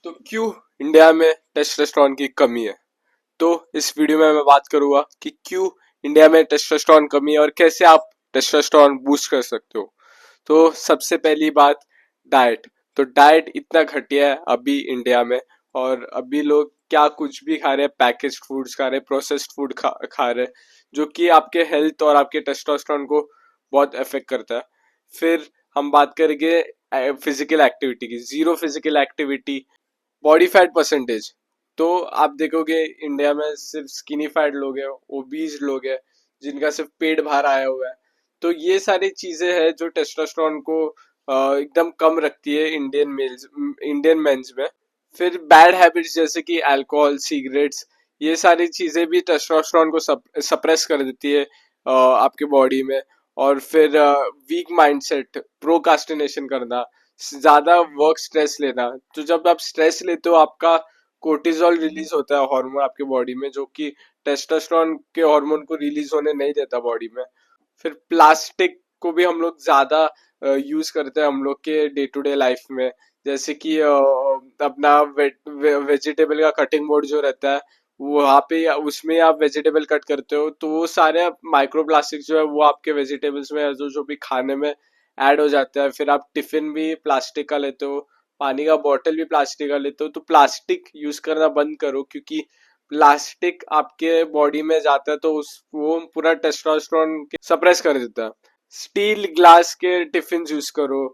तो क्यों इंडिया में टेस्टोस्टेरोन की कमी है। तो इस वीडियो में मैं बात करूंगा कि क्यों इंडिया में टेस्टोस्टेरोन कमी है और कैसे आप टेस्टोस्टेरोन बूस्ट कर सकते हो। तो सबसे पहली बात, डाइट। तो डाइट इतना घटिया है अभी इंडिया में, और अभी लोग क्या कुछ भी खा रहे हैं, पैकेज्ड फूड्स खा रहे हैं, प्रोसेस्ड फूड खा रहे हैं, जो कि आपके हेल्थ और आपके टेस्टोस्टेरोन को बहुत अफेक्ट करता है। फिर हम बात करेंगे फिजिकल एक्टिविटी की। Zero physical activity, body fat percentage. तो आप देखोगे इंडिया में सिर्फ स्किनी फैट लोग हैं, ओबीज लोग हैं, जिनका सिर्फ पेट बाहर आया हुआ है। तो ये सारी चीजें हैं जो टेस्टोस्टेरोन को एकदम कम रखती है इंडियन मेंस में। फिर बैड हैबिट्स जैसे कि अल्कोहल, सिगरेट्स, ये सारी चीजें भी टेस्टोस्टेरोन को सप्रेस कर देती है आपके बॉडी में। और फिर वीक माइंडसेट, प्रोकास्टिनेशन करना, ज्यादा वर्क स्ट्रेस लेना। तो जब आप स्ट्रेस लेते हो आपका कोर्टिजोल रिलीज होता है हार्मोन आपके बॉडी में, जो कि टेस्टोस्टेरोन के हार्मोन को रिलीज होने नहीं देता बॉडी में। फिर प्लास्टिक को भी हम लोग ज्यादा यूज करते हैं हम लोग के डे टू डे लाइफ में। जैसे कि अपना वेजिटेबल का कटिंग बोर्ड जो रहता है, वहाँ पे उसमें आप वेजिटेबल कट करते हो, तो वो सारे माइक्रो प्लास्टिक जो है वो आपके वेजिटेबल्स में जो भी खाने में ऐड हो जाता है। फिर आप टिफिन भी प्लास्टिक का लेते हो, पानी का बॉटल भी प्लास्टिक का लेते हो। तो प्लास्टिक यूज करना बंद करो, क्योंकि प्लास्टिक आपके बॉडी में जाता है तो उस वो पूरा टेस्टोस्टेरोन सप्रेस कर देता है। स्टील ग्लास के टिफिन यूज करो,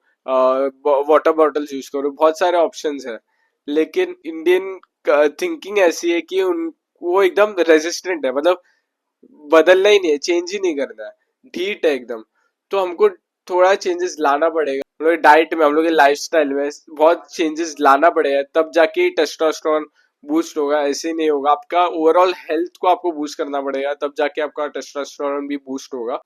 वाटर बॉटल्स यूज करो, बहुत सारे ऑप्शंस है। लेकिन इंडियन थिंकिंग ऐसी है कि वो एकदम रेजिस्टेंट है, मतलब बदलना ही नहीं है, चेंज ही नहीं करना है, ढीठ है एकदम। तो हमको थोड़ा चेंजेस लाना पड़ेगा हम लोग डाइट में, हम लोग के लाइफस्टाइल में बहुत चेंजेस लाना पड़ेगा, तब जाके टेस्टोस्टेरोन बूस्ट होगा। ऐसे नहीं होगा, आपका ओवरऑल हेल्थ को आपको बूस्ट करना पड़ेगा, तब जाके आपका टेस्टोस्टेरोन भी बूस्ट होगा।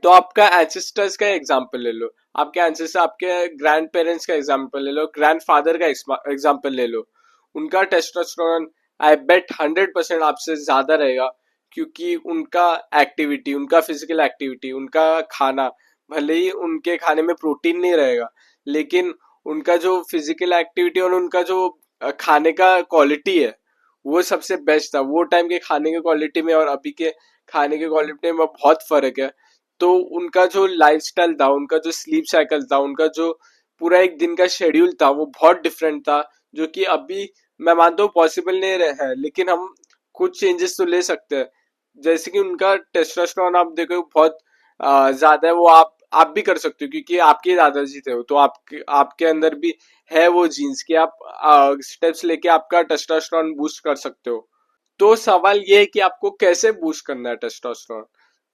तो आपका एंसेस्टर्स का एग्जांपल ले लो, आपके एंसेस्टर, आपके ग्रैंड पेरेंट्स का एग्जांपल ले लो, ग्रैंड फादर का एग्जांपल ले लो। उनका टेस्टोस्टेरोन आई बेट 100% आपसे ज्यादा रहेगा, क्योंकि उनका एक्टिविटी, उनका फिजिकल एक्टिविटी, उनका खाना, भले ही उनके खाने में प्रोटीन नहीं रहेगा, लेकिन उनका जो फिजिकल एक्टिविटी और उनका जो खाने का क्वालिटी है वो सबसे बेस्ट था। वो टाइम के खाने की क्वालिटी में और अभी के खाने की क्वालिटी में बहुत फर्क है। तो उनका जो लाइफस्टाइल था, उनका जो स्लीप साइकिल था, उनका जो पूरा एक दिन का शेड्यूल था, वो बहुत डिफरेंट था, जो कि अभी मैं मानता हूँ पॉसिबल नहीं है, लेकिन हम कुछ चेंजेस तो ले सकते हैं। जैसे कि उनका टेस्टोस्टेरोन आप देखो बहुत ज्यादा है, वो आप भी कर सकते हो, क्योंकि आपके दादाजी थे, तो आपके अंदर भी है वो जीन्स कि आप स्टेप्स लेके आपका टेस्टोस्टेरोन बूस्ट कर सकते हो। तो सवाल ये है कि आपको कैसे बूस्ट करना है टेस्टोस्टेरोन।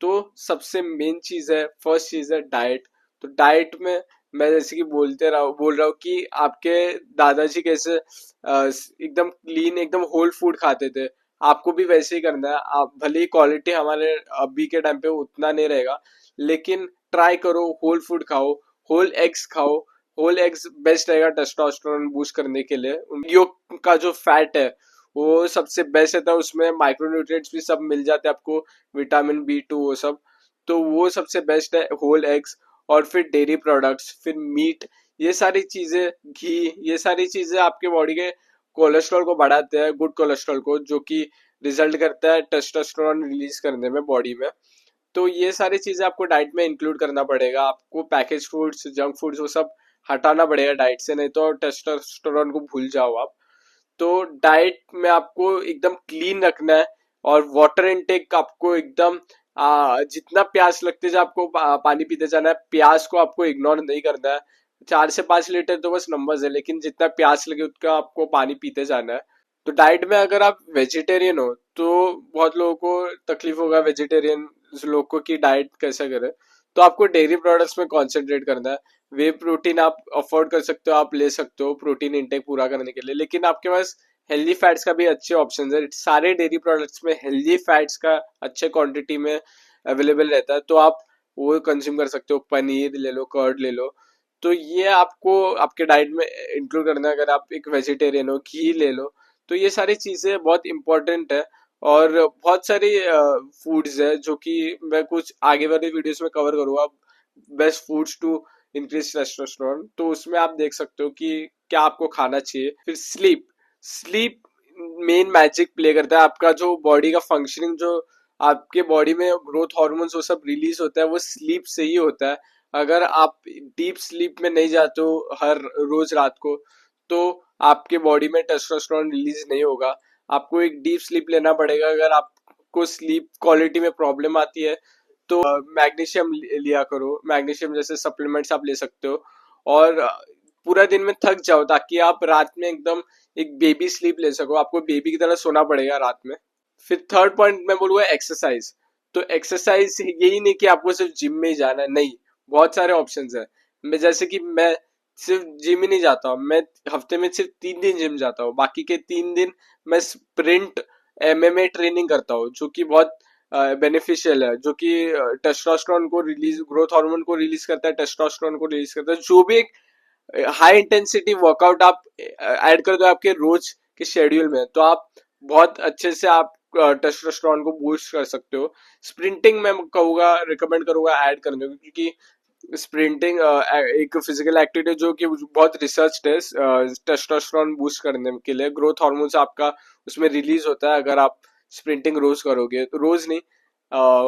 तो सबसे मेन चीज है, फर्स्ट चीज है डाइट। तो डाइट में मैं जैसे कि बोल रहा हूँ कि आपके दादाजी कैसे एकदम क्लीन, एकदम होल फूड खाते थे, आपको भी वैसे ही करना है। आप भले ही क्वालिटी हमारे अभी के टाइम पे उतना नहीं रहेगा, लेकिन ट्राई करो, होल फूड खाओ, होल एग्स खाओ। होल एग्स बेस्ट रहेगा टेस्टोस्टेरोन बूस्ट करने के लिए। योग का जो फैट है वो सबसे बेस्ट रहता है, उसमें माइक्रोन्यूट्रिएंट्स भी सब मिल जाते हैं आपको, विटामिन B2 वो सब। तो वो सबसे बेस्ट है होल एग्स। और फिर डेयरी प्रोडक्ट्स, फिर मीट, ये सारी चीजें, घी, ये सारी चीजें आपके बॉडी के कोलेस्ट्रॉल को बढ़ाते हैं, गुड कोलेस्ट्रॉल को, जो कि रिजल्ट करता है टेस्टोस्टेरोन रिलीज करने में बॉडी में। तो ये सारी चीजें आपको डाइट में इंक्लूड करना पड़ेगा। आपको पैकेज फूड्स, जंक फूड्स, वो सब हटाना पड़ेगा डाइट से, नहीं तो टेस्टोस्टेरोन को भूल जाओ आप। तो डाइट में आपको एकदम क्लीन रखना है, और वाटर इनटेक आपको एकदम जितना प्यास लगते जाए आपको पानी पीते जाना है। प्यास को आपको इग्नोर नहीं करना है। 4 से 5 लीटर तो बस नंबर्स है, लेकिन जितना प्यास लगे उतना आपको पानी पीते जाना है। तो डाइट में अगर आप वेजिटेरियन हो तो बहुत लोगों को तकलीफ होगा, वेजिटेरियन लोग को, कि डाइट कैसे करें। तो आपको डेयरी प्रोडक्ट्स में कॉन्सेंट्रेट करना है। वे प्रोटीन आप अफोर्ड कर सकते हो, आप ले सकते हो प्रोटीन इंटेक पूरा करने के लिए, लेकिन आपके पास हेल्दी फैट्स का भी अच्छे ऑप्शन है। सारे डेयरी प्रोडक्ट्स में हेल्दी फैट्स का अच्छे क्वांटिटी में अवेलेबल रहता है, तो आप वो कंज्यूम कर सकते हो। पनीर ले लो, कर्ड ले लो। तो ये आपको आपके डाइट में इंक्लूड करना है। अगर आप एक वेजिटेरियन हो, घी ले लो। तो ये सारी चीजें बहुत इंपॉर्टेंट है। और बहुत सारी फूड्स है जो कि मैं कुछ आगे वाली वीडियोस में कवर करूंगा, best foods to increase testosterone, तो उसमें आप देख सकते हो कि क्या आपको खाना चाहिए। फिर sleep, sleep main magic play करता है। आपका जो बॉडी का फंक्शनिंग, जो आपके बॉडी में ग्रोथ हार्मोन्स वो सब रिलीज होता है, वो स्लीप से ही होता है। अगर आप डीप स्लीप में नहीं जाते हो हर रोज रात को, तो आपके बॉडी में टेस्टोस्टेरोन रिलीज नहीं होगा। आपको एक डीप स्लीप लेना पड़ेगा। अगर आपको स्लीप क्वालिटी में प्रॉब्लम आती है तो मैग्नीशियम लिया करो। मैग्नीशियम जैसे सप्लीमेंट्स आप ले सकते हो। और पूरा दिन में थक जाओ ताकि आप रात में एकदम एक बेबी स्लीप ले सको। आपको बेबी की तरह सोना पड़ेगा रात में। फिर थर्ड पॉइंट मैं बोलूंगा एक्सरसाइज। तो एक्सरसाइज यही नहीं कि आपको सिर्फ जिम में ही जाना है, नहीं, बहुत सारे ऑप्शंस है। मैं जैसे कि मैं सिर्फ जिम ही नहीं जाता हूँ, मैं हफ्ते में सिर्फ 3 दिन जिम जाता हूँ, बाकी के 3 दिन मैं स्प्रिंट एमएमए ट्रेनिंग करता हूँ, जो कि बहुत बेनिफिशियल है, जो कि टेस्टोस्टेरोन को रिलीज, ग्रोथ हार्मोन को रिलीज करता है, टेस्टोस्टेरोन को रिलीज करता है। जो भी एक हाई इंटेंसिटी वर्कआउट आप ऐड कर दो आपके रोज के शेड्यूल में, तो आप बहुत अच्छे से आप टेस्टोस्टेरोन को बूस्ट कर सकते हो। स्प्रिंटिंग मैं कहूँगा, रिकमेंड करूंगा ऐड करने को, क्योंकि स्प्रिंटिंग एक फिजिकल एक्टिविटी जो कि बहुत रिसर्च है टेस्टोस्टेरोन बूस्ट करने के लिए। ग्रोथ हार्मोन्स आपका उसमें रिलीज होता है अगर आप स्प्रिंटिंग रोज करोगे, तो रोज नहीं,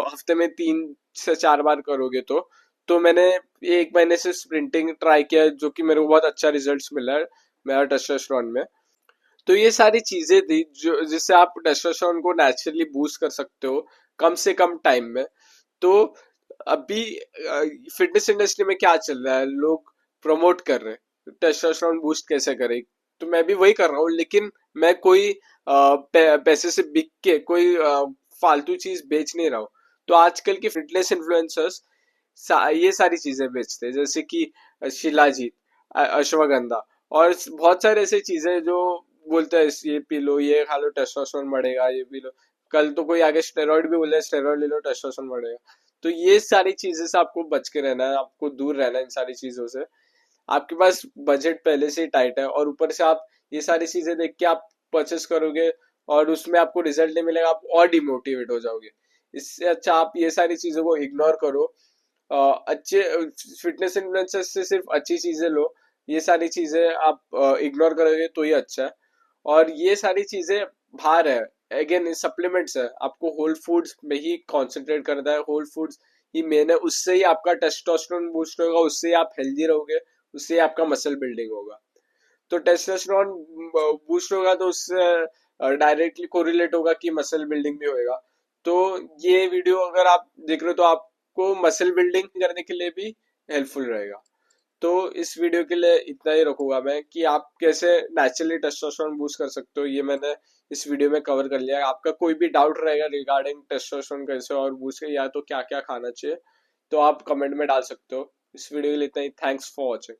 हफ्ते में 3 से 4 बार करोगे तो मैंने 1 महीने से स्प्रिंटिंग ट्राई किया, जो कि मेरे को बहुत अच्छा रिजल्ट्स मिला है मेरा टेस्टोस्टेरोन में। तो ये सारी चीजें थी जो जिससे आप टेस्टोस्टेरोन को नेचुरली बूस्ट कर सकते हो कम से कम टाइम में। तो अभी फिटनेस इंडस्ट्री में क्या चल रहा है, लोग प्रमोट कर रहे हैं टेस्टोस्टेरोन बूस्ट कैसे करें, तो मैं भी वही कर रहा हूँ, लेकिन मैं कोई पैसे से बिक के कोई फालतू चीज बेच नहीं रहा हूँ। तो आजकल के फिटनेस इन्फ्लुएंसर्स ये सारी चीजें बेचते हैं, जैसे कि शिलाजीत, अश्वगंधा, और बहुत सारे ऐसे चीजें जो बोलते हैं ये पी लो, ये खा लो, टेस्टोस्टेरोन बढ़ेगा, ये पी लो। कल तो कोई आगे स्टेरॉइड भी बोल रहा है, स्टेरॉइड ले लो टेस्टोस्टेरोन बढ़ेगा। तो ये सारी चीजें से आपको बच के रहना है, आपको दूर रहना है इन सारी चीजों से। आपके पास बजट पहले से ही टाइट है, और ऊपर से आप ये सारी चीजें देख के आप परचेस करोगे और उसमें आपको रिजल्ट नहीं मिलेगा, आप और डिमोटिवेट हो जाओगे। इससे अच्छा आप ये सारी चीजों को इग्नोर करो। अच्छे फिटनेस इन्फ्लुएंसर से सिर्फ अच्छी चीजें लो, ये सारी चीजें आप इग्नोर करोगे तो ही अच्छा है। और ये सारी चीजें बाहर है, अगेन सप्लीमेंट्स है, आपको होल फूड्स में ही कॉन्सेंट्रेट करना है। होल फूड्स ही मेन है, उससे ही आपका टेस्टोस्टेरोन बूस्ट होगा, उससे ही आप हेल्दी रहोगे, उससे ही आपका मसल बिल्डिंग होगा। तो टेस्टोस्टेरोन बूस्ट होगा तो उससे डायरेक्टली कोरिलेट होगा कि मसल बिल्डिंग भी होएगा। तो ये वीडियो अगर आप देख रहे हो तो आपको मसल बिल्डिंग करने के लिए भी हेल्पफुल रहेगा। तो इस वीडियो के लिए इतना ही रखूंगा मैं, कि आप कैसे नेचुरली टेस्टोस्टेरोन बूस्ट कर सकते हो, ये मैंने इस वीडियो में कवर कर लिया है। आपका कोई भी डाउट रहेगा रिगार्डिंग टेस्टोस्टेरोन कैसे और बूस्ट या तो क्या क्या खाना चाहिए, तो आप कमेंट में डाल सकते हो। इस वीडियो के लिए इतना ही। Thanks for watching.